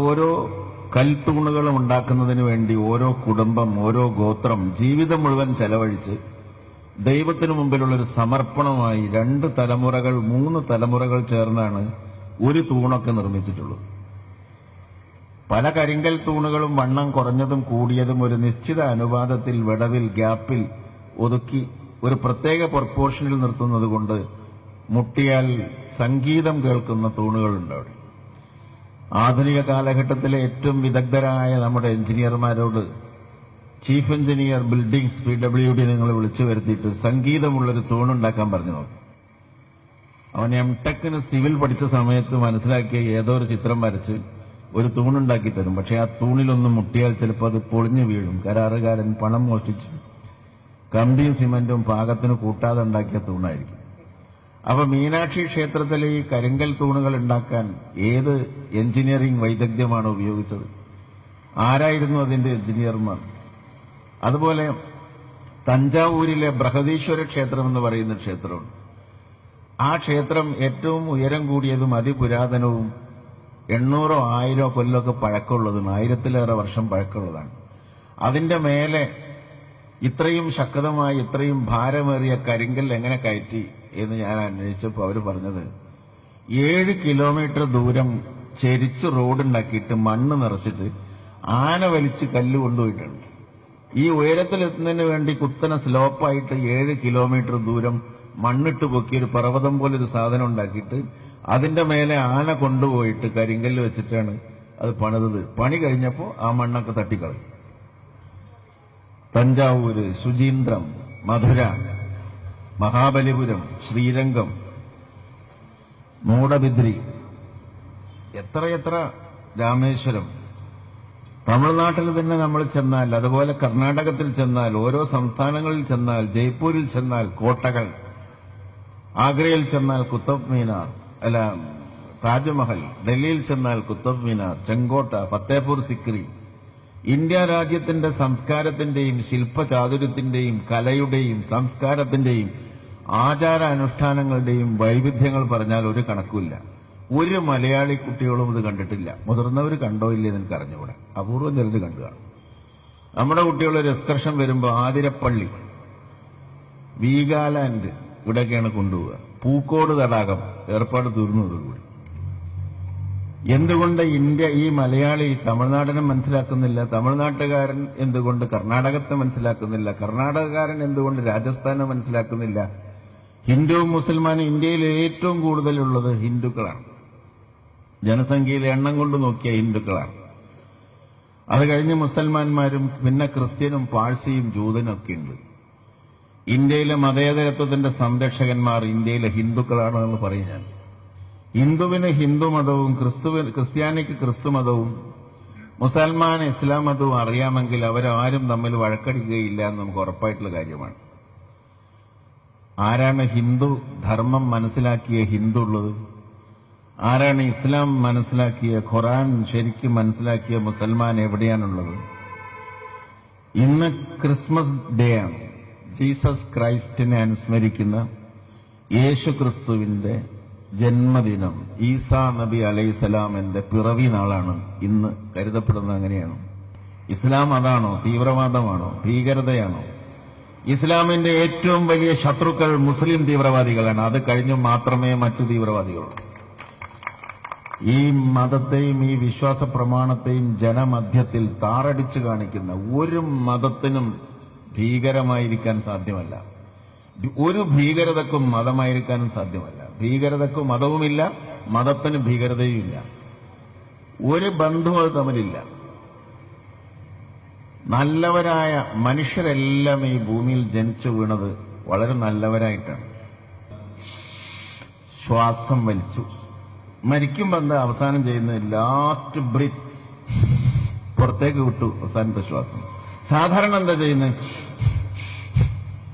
ഓരോ കൽത്തൂണുകളും ഉണ്ടാക്കുന്നതിന് വേണ്ടി ഓരോ കുടുംബം, ഓരോ ഗോത്രം ജീവിതം മുഴുവൻ ചെലവഴിച്ച് ദൈവത്തിനു മുമ്പിലുള്ള ഒരു സമർപ്പണമായി 2 തലമുറകൾ 3 തലമുറകൾ ചേർന്നാണ് ഒരു തൂണൊക്കെ നിർമ്മിച്ചിട്ടുള്ളത്. പല കരിങ്കൽ തൂണുകളും വണ്ണം കുറഞ്ഞതും കൂടിയതും ഒരു നിശ്ചിത അനുപാതത്തിൽ വിടവിൽ ഗ്യാപ്പിൽ ഒതുക്കി ഒരു പ്രത്യേക പ്രൊപ്പോർഷനിൽ നിർത്തുന്നത് കൊണ്ട് മുട്ടിയാൽ സംഗീതം കേൾക്കുന്ന തൂണുകളുണ്ട് അവിടെ. ആധുനിക കാലഘട്ടത്തിലെ ഏറ്റവും വിദഗ്ധരായ നമ്മുടെ എഞ്ചിനീയർമാരോട് ചീഫ് എഞ്ചിനീയർ ബിൽഡിംഗ്സ് PWD നിങ്ങൾ വിളിച്ചു വരുത്തിയിട്ട് സംഗീതമുള്ളൊരു തൂണുണ്ടാക്കാൻ പറഞ്ഞു നോക്കും. അവൻ M.Tech സിവിൽ പഠിച്ച സമയത്ത് മനസ്സിലാക്കിയ ഏതോ ഒരു ചിത്രം വരച്ച് ഒരു തൂണുണ്ടാക്കി തരും. പക്ഷെ ആ തൂണിലൊന്നും മുട്ടിയാൽ ചിലപ്പോൾ അത് പൊളിഞ്ഞു വീഴും. കരാറുകാരൻ പണം മോഷ്ടിച്ച് കമ്പിയും സിമന്റും പാകത്തിന് കൂട്ടാതെ ഉണ്ടാക്കിയ തൂണായിരിക്കും. അപ്പൊ മീനാക്ഷി ക്ഷേത്രത്തിലെ ഈ കരിങ്കൽ തൂണുകൾ ഉണ്ടാക്കാൻ ഏത് എഞ്ചിനീയറിംഗ് വൈദഗ്ധ്യമാണ് ഉപയോഗിച്ചത്? ആരായിരുന്നു അതിന്റെ എഞ്ചിനീയർമാർ? അതുപോലെ തഞ്ചാവൂരിലെ ബൃഹദീശ്വര ക്ഷേത്രം എന്ന് പറയുന്ന ക്ഷേത്രമുണ്ട്. ആ ക്ഷേത്രം ഏറ്റവും ഉയരം കൂടിയതും അതിപുരാതനവും 800 1000 കൊല്ലമൊക്കെ പഴക്കമുള്ളതും 1000-ലേറെ വർഷം പഴക്കമുള്ളതാണ്. അതിന്റെ മേലെ ഇത്രയും ശക്തമായി ഇത്രയും ഭാരമേറിയ കരിങ്കൽ എങ്ങനെ കയറ്റി എന്ന് ഞാൻ അന്വേഷിച്ചപ്പോൾ അവർ പറഞ്ഞത് 7 കിലോമീറ്റർ ദൂരം ചെരിച്ച് റോഡുണ്ടാക്കിയിട്ട് മണ്ണ് നിറച്ചിട്ട് ആന വലിച്ച് കല്ല് കൊണ്ടുപോയിട്ടുണ്ട്. ഈ ഉയരത്തിലെത്തുന്നതിന് വേണ്ടി കുത്തനെ സ്ലോപ്പായിട്ട് 7 കിലോമീറ്റർ ദൂരം മണ്ണിട്ട് പൊക്കിയൊരു പർവ്വതം പോലൊരു സാധനം ഉണ്ടാക്കിയിട്ട് അതിന്റെ മേലെ ആന കൊണ്ടുപോയിട്ട് കരിങ്കല്ല് വെച്ചിട്ടാണ് അത് പണിതത്. പണി കഴിഞ്ഞപ്പോൾ ആ മണ്ണൊക്കെ തട്ടിക്കളയും. തഞ്ചാവൂര്, ശുചീന്ദ്രം, മധുര, മഹാബലിപുരം, ശ്രീരംഗം, മൂടബിദ്രി, എത്രയെത്ര, രാമേശ്വരം. തമിഴ്നാട്ടിൽ തന്നെ നമ്മൾ ചെന്നാൽ, അതുപോലെ കർണാടകത്തിൽ ചെന്നാൽ, ഓരോ സംസ്ഥാനങ്ങളിൽ ചെന്നാൽ, ജയ്പൂരിൽ ചെന്നാൽ കോട്ടകൾ, ആഗ്രയിൽ ചെന്നാൽ കുത്തബ് മീനാർ, അല്ല താജ്മഹൽ, ഡൽഹിയിൽ ചെന്നാൽ കുത്തബ് മീനാർ, ചെങ്കോട്ട, ഫത്തേപൂർ സിക്രി. ഇന്ത്യ രാജ്യത്തിന്റെ സംസ്കാരത്തിന്റെയും ശില്പചാതുര്യത്തിന്റെയും കലയുടെയും സംസ്കാരത്തിന്റെയും ആചാരാനുഷ്ഠാനങ്ങളുടെയും വൈവിധ്യങ്ങൾ പറഞ്ഞാൽ ഒരു കണക്കുമില്ല. ഒരു മലയാളി കുട്ടികളും ഇത് കണ്ടിട്ടില്ല. മുതിർന്നവർ കണ്ടോ ഇല്ലെന്ന് എനിക്ക് അറിഞ്ഞുകൂടെ. അപൂർവം ചിലർ കണ്ടു കാണും. നമ്മുടെ കുട്ടികളൊരു എക്സ്കർഷൻ വരുമ്പോൾ ആതിരപ്പള്ളി, വീഗാലാൻഡ് ഇവിടെയൊക്കെയാണ് കൊണ്ടുപോവുക. പൂക്കോട് തടാകം ഏർപ്പാട് തീർന്നതോടുകൂടി. എന്തുകൊണ്ട് ഇന്ത്യ ഈ മലയാളി തമിഴ്നാടിനെ മനസ്സിലാക്കുന്നില്ല? തമിഴ്നാട്ടുകാരൻ എന്തുകൊണ്ട് കർണാടകത്തെ മനസ്സിലാക്കുന്നില്ല? കർണാടകക്കാരൻ എന്തുകൊണ്ട് രാജസ്ഥാനെ മനസ്സിലാക്കുന്നില്ല? ഹിന്ദുവും മുസൽമാനും ഇന്ത്യയിൽ ഏറ്റവും കൂടുതലുള്ളത് ഹിന്ദുക്കളാണ്. ജനസംഖ്യയിലെ എണ്ണം കൊണ്ട് നോക്കിയ ഹിന്ദുക്കളാണ്. അത് കഴിഞ്ഞ് മുസൽമാന്മാരും പിന്നെ ക്രിസ്ത്യനും പാഴ്സിയും ജൂതനും ഒക്കെ ഉണ്ട്. ഇന്ത്യയിലെ മതേതരത്വത്തിന്റെ സംരക്ഷകന്മാർ ഇന്ത്യയിലെ ഹിന്ദുക്കളാണ് എന്ന് പറയും ഞാൻ. ഹിന്ദുവിന് ഹിന്ദുമതവും ക്രിസ്ത്യാനിക്ക് ക്രിസ്തുമതവും മുസൽമാൻ ഇസ്ലാം മതവും അറിയാമെങ്കിൽ അവരാരും തമ്മിൽ വഴക്കടിക്കുകയില്ല എന്ന് നമുക്ക് ഉറപ്പായിട്ടുള്ള കാര്യമാണ്. ആരാണ് ഹിന്ദു ധർമ്മം മനസ്സിലാക്കിയ ഹിന്ദു ഉള്ളത്? ആരാണ് ഇസ്ലാം മനസ്സിലാക്കിയ, ഖുർആൻ ശരിക്കും മനസ്സിലാക്കിയ മുസൽമാൻ എവിടെയാണുള്ളത്? ഇന്ന് ക്രിസ്മസ് ഡേ ആണ്. ജീസസ് ക്രൈസ്റ്റിനെ അനുസ്മരിക്കുന്ന യേശു ക്രിസ്തുവിന്റെ ജന്മദിനം, ഈസാ നബി അലൈഹിസ്സലാമിന്റെ പിറവി നാളാണ് ഇന്ന് കരുതപ്പെടുന്നത്. അങ്ങനെയാണ്. ഇസ്ലാം അതാണോ? തീവ്രവാദമാണോ? ഭീകരതയാണോ? ഇസ്ലാമിന്റെ ഏറ്റവും വലിയ ശത്രുക്കൾ മുസ്ലിം തീവ്രവാദികളാണ്. അത് കഴിഞ്ഞു മാത്രമേ മറ്റു തീവ്രവാദികളുള്ളൂ. ഈ മതത്തെയും ഈ വിശ്വാസ പ്രമാണത്തെയും ജനമധ്യത്തിൽ താറടിച്ചു കാണിക്കുന്ന ഒരു മതത്തിനും ഭീകരമായിരിക്കാൻ സാധ്യമല്ല. ഒരു ഭീകരതക്കും മതമായിരിക്കാനും സാധ്യമല്ല. ഭീകരതക്കും മതവുമില്ല, മതത്തിന് ഭീകരതയുമില്ല. ഒരു ബന്ധവും അത് തമ്മിലില്ല. നല്ലവരായ മനുഷ്യരെല്ലാം ഈ ഭൂമിയിൽ ജനിച്ചു വീണത് വളരെ നല്ലവരായിട്ടാണ്. ശ്വാസം വലിച്ചു മരിക്കുമ്പോൾ എന്താ അവസാനം ചെയ്യുന്നത്? ലാസ്റ്റ് ബ്രീത്ത് പുറത്തേക്ക് വിട്ടു അവസാനത്തെ ശ്വാസം. സാധാരണ എന്താ ചെയ്യുന്നത്?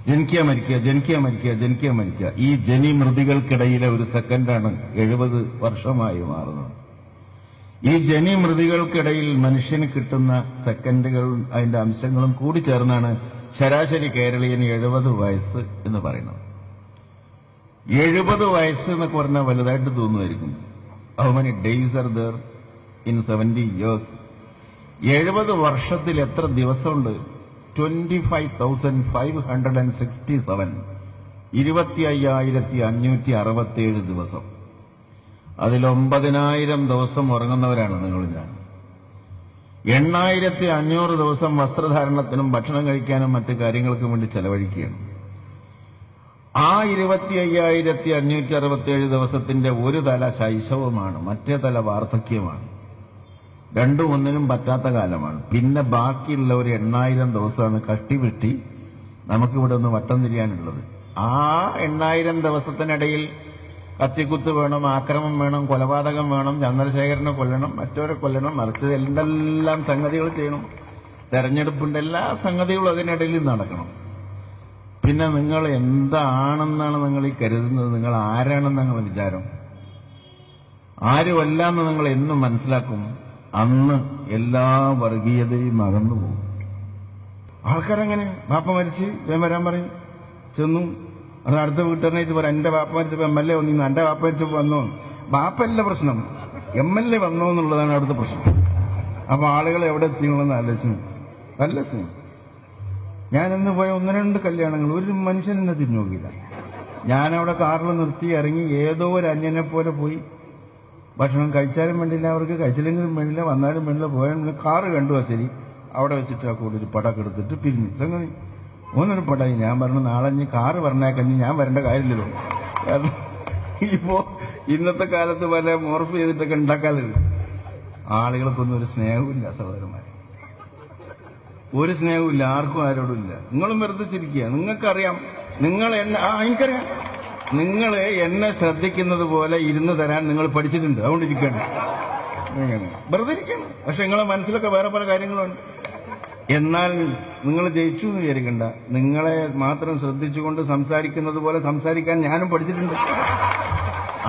ജനിക്കുക മരിക്കുക, ജനിക്കുക മരിക്കുക, ജനിക്കുക മരിക്കുക. ഈ ജനിമൃതികൾക്കിടയിലെ ഒരു സെക്കൻഡാണ് 70 വർഷമായി മാറുന്നത്. ഈ ജനിമൃതികൾക്കിടയിൽ മനുഷ്യന് കിട്ടുന്ന സെക്കൻഡുകൾ അതിന്റെ അംശങ്ങളും കൂടി ചേർന്നാണ് ശരാശരി കേരളീയന് 70 വയസ്സ് എന്ന് പറയുന്നത്. 70 വയസ്സ് എന്നൊക്കെ പറഞ്ഞാൽ വലുതായിട്ട് തോന്നുമായിരിക്കും. How many days are there? in 70 years. 70 വർഷത്തിൽ എത്ര ദിവസമുണ്ട്? 25,567. 25,567 ദിവസം. അതിൽ 9,000 ദിവസം ഉറങ്ങുന്നവരാണ് നിങ്ങൾ ഞാൻ. 8,500 ദിവസം വസ്ത്രധാരണത്തിനും ഭക്ഷണം കഴിക്കാനും മറ്റു കാര്യങ്ങൾക്കും വേണ്ടി ചെലവഴിക്കുകയാണ്. ആ 25,567 ദിവസത്തിന്റെ ഒരു തല ശൈശവമാണ്, മറ്റേ തല വാർദ്ധക്യമാണ്. രണ്ടും ഒന്നിനും പറ്റാത്ത കാലമാണ്. പിന്നെ ബാക്കിയുള്ള ഒരു 8,000 ദിവസമാണ് കഷ്ടിവെട്ടി നമുക്കിവിടെ ഒന്ന് വട്ടം തിരിയാനുള്ളത്. ആ 8,000 ദിവസത്തിനിടയിൽ കത്തിക്കുത്ത് വേണം, ആക്രമം വേണം, കൊലപാതകം വേണം, ചന്ദ്രശേഖരനെ കൊല്ലണം, മറ്റവരെ കൊല്ലണം, മറിച്ചത് എന്തെല്ലാം സംഗതികൾ ചെയ്യണം, തെരഞ്ഞെടുപ്പിന്റെ എല്ലാ സംഗതികളും അതിനിടയിൽ നടക്കണം. പിന്നെ നിങ്ങൾ എന്താണെന്നാണ് നിങ്ങൾ ഈ കരുതുന്നത്? നിങ്ങൾ ആരാണെന്ന് നിങ്ങൾ വിചാരം? ആരുമല്ലാന്ന് നിങ്ങൾ എന്നും മനസ്സിലാക്കും. അന്ന് എല്ലാ വർഗീയതയും അകന്നു പോകും. ആൾക്കാരങ്ങനെ ബാപ്പ മരിച്ച് വരാൻ പറയും, ചെന്നു. അത് അടുത്ത വീട്ടുകാരനായിട്ട് പറയാം, എന്റെ ബാപ്പ മരിച്ചപ്പോ MLA വന്നു, എന്റെ ബാപ്പ മരിച്ചപ്പോ വന്നോ. ബാപ്പല്ല പ്രശ്നം, MLA വന്നോ എന്നുള്ളതാണ് അവിടുത്തെ പ്രശ്നം. അപ്പൊ ആളുകൾ എവിടെ എത്തിക്കണമെന്ന് ആലോചിച്ചു. നല്ല സ്നേഹം. ഞാനിന്ന് പോയ 1-2 കല്യാണങ്ങൾ ഒരു മനുഷ്യൻ എന്നെ തിരിഞ്ഞു നോക്കിയില്ല. ഞാനവിടെ കാറിൽ നിർത്തി ഇറങ്ങി ഏതോ ഒരു അന്യനെ പോലെ പോയി. ഭക്ഷണം കഴിച്ചാലും വേണ്ടില്ല, അവർക്ക് കഴിച്ചില്ലെങ്കിലും വേണ്ടില്ല, വന്നാലും വേണ്ടില്ല, പോയാലും കാറ് കണ്ടു ശരി. അവിടെ വെച്ചിട്ട് ആ കൂടി ഒരു പടക്കം എടുത്തിട്ട് പിരിഞ്ഞു. സംഗതി ഒന്നൊരു പടായി. ഞാൻ പറഞ്ഞു, നാളെ ഇനി കാറ് പറഞ്ഞേക്കഞ്ഞ് ഞാൻ വരേണ്ട കാര്യമില്ലല്ലോ. കാരണം ഇപ്പോ ഇന്നത്തെ കാലത്ത് പല മോർഫ് ചെയ്തിട്ടൊക്കെ ഉണ്ടാക്കാറില്ല. ആളുകൾക്കൊന്നും ഒരു സ്നേഹമില്ല സഹോദരന്മാരെ, ഒരു സ്നേഹമില്ല, ആർക്കും ആരോടും ഇല്ല. നിങ്ങളും വെറുതെ ചിരിക്കുക. നിങ്ങൾക്കറിയാം, നിങ്ങൾ എന്നെ എനിക്കറിയാം, നിങ്ങൾ എന്നെ ശ്രദ്ധിക്കുന്നത് പോലെ ഇരുന്ന് തരാൻ നിങ്ങൾ പഠിച്ചിട്ടുണ്ട്. അതുകൊണ്ട് ഇരിക്കണം, വെറുതെ ഇരിക്കണം. പക്ഷെ നിങ്ങളെ മനസ്സിലൊക്കെ വേറെ പല കാര്യങ്ങളുണ്ട്. എന്നാൽ നിങ്ങൾ ജയിച്ചു എന്ന് വിചാരിക്കണ്ട. നിങ്ങളെ മാത്രം ശ്രദ്ധിച്ചുകൊണ്ട് സംസാരിക്കുന്നത് പോലെ സംസാരിക്കാൻ ഞാനും പഠിച്ചിട്ടുണ്ട്.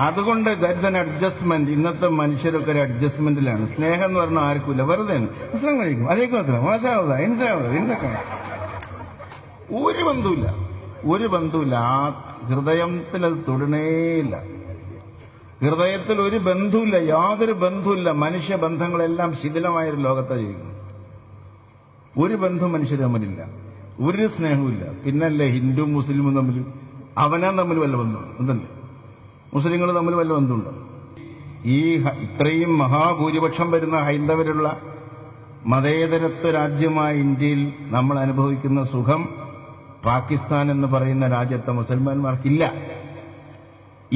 അതുകൊണ്ട് ദാറ്റ്സ് ആൻ അഡ്ജസ്റ്റ്മെന്റ്. ഇന്നത്തെ മനുഷ്യരൊക്കെ ഒരു അഡ്ജസ്റ്റ്മെന്റിലാണ്. സ്നേഹം എന്ന് പറഞ്ഞാൽ ആർക്കുമില്ല, വെറുതെ പ്രശ്നം കഴിക്കും. അതേക്കും അത്ര മോശമാവത എന്തൊക്കെ ഒരു ബന്ധുവില്ല, ഒരു ബന്ധുവില്ല. ആ ഹൃദയത്തിൽ അത് തൊടണേയില്ല. ഹൃദയത്തിൽ ഒരു ബന്ധുവില്ല, യാതൊരു ബന്ധുവില്ല. മനുഷ്യ ബന്ധങ്ങളെല്ലാം ശിഥിലമായൊരു ലോകത്താണ് ജീവിക്കുന്നത്. ഒരു ബന്ധം മനുഷ്യർ തമ്മിലില്ല, ഒരു സ്നേഹമില്ല. പിന്നല്ലേ ഹിന്ദു മുസ്ലിമും തമ്മിൽ അവനാൻ തമ്മിൽ വല്ല ബന്ധമുണ്ട്? ഉണ്ടല്ലേ? മുസ്ലിങ്ങൾ തമ്മിൽ വല്ല ബന്ധമുണ്ടോ? ഈ ഇത്രയും മഹാഭൂരിപക്ഷം വരുന്ന ഹൈന്ദവരുള്ള മതേതരത്വ രാജ്യമായ ഇന്ത്യയിൽ നമ്മൾ അനുഭവിക്കുന്ന സുഖം പാകിസ്ഥാൻ എന്ന് പറയുന്ന രാജ്യത്തെ മുസൽമാന്മാർക്കില്ല.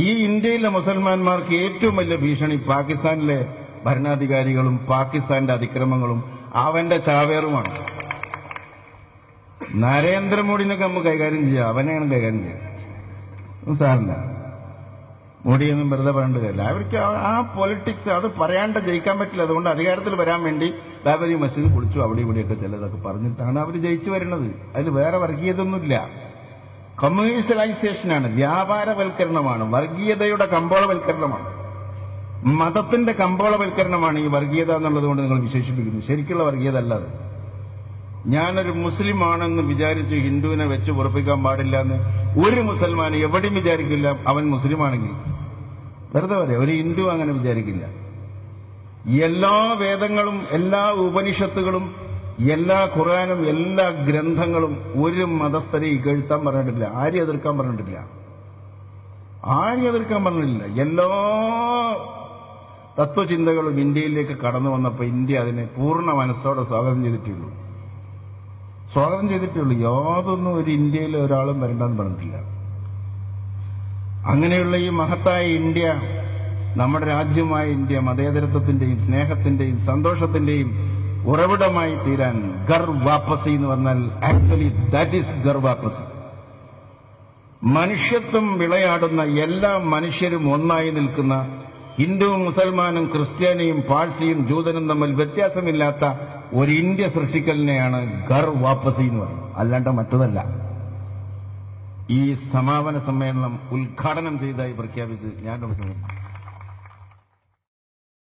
ഈ ഇന്ത്യയിലെ മുസൽമാന്മാർക്ക് ഏറ്റവും വലിയ ഭീഷണി പാകിസ്ഥാനിലെ ഭരണാധികാരികളും പാകിസ്ഥാന്റെ അതിക്രമങ്ങളും അവന്റെ ചാവേറുമാണ്. നരേന്ദ്രമോദിനൊക്കെ നമുക്ക് കൈകാര്യം ചെയ്യാം, അവനെയാണ് കൈകാര്യം ചെയ്യാം. സാറില്ല, മോഡിയൊന്നും വെറുതെ പറയേണ്ട കാര്യമില്ല. അവർക്ക് ആ പൊളിറ്റിക്സ് അത് പറയാണ്ട് ജയിക്കാൻ പറ്റില്ല. അതുകൊണ്ട് അധികാരത്തിൽ വരാൻ വേണ്ടി ബാബരി മസ്ജിദ് പൊളിച്ചു, അവിടെ ഇവിടെയൊക്കെ ചിലതൊക്കെ പറഞ്ഞിട്ടാണ് അവർ ജയിച്ചു വരുന്നത്. അതിൽ വേറെ വർഗീയതൊന്നുമില്ല. കമ്മ്യൂണിസ്റ്റലൈസേഷനാണ്, വ്യാപാരവൽക്കരണമാണ്, വർഗീയതയുടെ കമ്പോളവൽക്കരണമാണ്, മതത്തിന്റെ കമ്പോളവൽക്കരണമാണ് ഈ വർഗീയത എന്നുള്ളത് കൊണ്ട് നിങ്ങൾ വിശേഷിപ്പിക്കുന്നു. ശരിക്കുള്ള വർഗീയത അല്ലാതെ. ഞാനൊരു മുസ്ലിം ആണെന്ന് വിചാരിച്ച് ഹിന്ദുവിനെ വെച്ച് ഉറപ്പിക്കാൻ പാടില്ല എന്ന് ഒരു മുസൽമാൻ എവിടെയും വിചാരിക്കില്ല. അവൻ മുസ്ലിം ആണെങ്കിൽ വെറുതെ പറയാം, ഒരു ഹിന്ദു അങ്ങനെ വിചാരിക്കില്ല. എല്ലാ വേദങ്ങളും എല്ലാ ഉപനിഷത്തുകളും എല്ലാ ഖുർആനും എല്ലാ ഗ്രന്ഥങ്ങളും ഒരു മതസ്ഥരെ ഇകഴ്ത്താൻ പറഞ്ഞിട്ടില്ല, ആരെയും എതിർക്കാൻ പറഞ്ഞിട്ടില്ല, ആരെയും എതിർക്കാൻ പറഞ്ഞിട്ടില്ല. എല്ലാ തത്വചിന്തകളും ഇന്ത്യയിലേക്ക് കടന്നു വന്നപ്പോൾ ഇന്ത്യ അതിനെ പൂർണ്ണ മനസ്സോടെ സ്വാഗതം ചെയ്തിട്ടുള്ളൂ. യാതൊന്നും ഒരു ഇന്ത്യയിലെ ഒരാളും വരണ്ടെന്ന് പറഞ്ഞിട്ടില്ല. അങ്ങനെയുള്ള ഈ മഹത്തായ ഇന്ത്യ, നമ്മുടെ രാജ്യമായ ഇന്ത്യ, മതേതരത്വത്തിന്റെയും സ്നേഹത്തിന്റെയും സന്തോഷത്തിന്റെയും ഉറവിടമായി തീരാൻ ഗർ വാപ്പസി എന്ന് പറഞ്ഞാൽ ആക്ച്വലി ദാറ്റ് ഈസ് ഗർ വാപ്പസി. മനുഷ്യത്വം വിളയാടുന്ന എല്ലാ മനുഷ്യരും ഒന്നായി നിൽക്കുന്ന, ഹിന്ദുവും മുസൽമാനും ക്രിസ്ത്യാനിയും പാഴ്സിയും ജൂതനും തമ്മിൽ വ്യത്യാസമില്ലാത്ത ഒരു ഇന്ത്യ സൃഷ്ടിക്കലിനെയാണ് ഗർ വാപ്പസി എന്ന് പറയുന്നത്, അല്ലാണ്ട് മറ്റതല്ല. ഈ സമാപന സമ്മേളനം ഉദ്ഘാടനം ചെയ്തതായി പ്രഖ്യാപിച്ച് ഞാൻ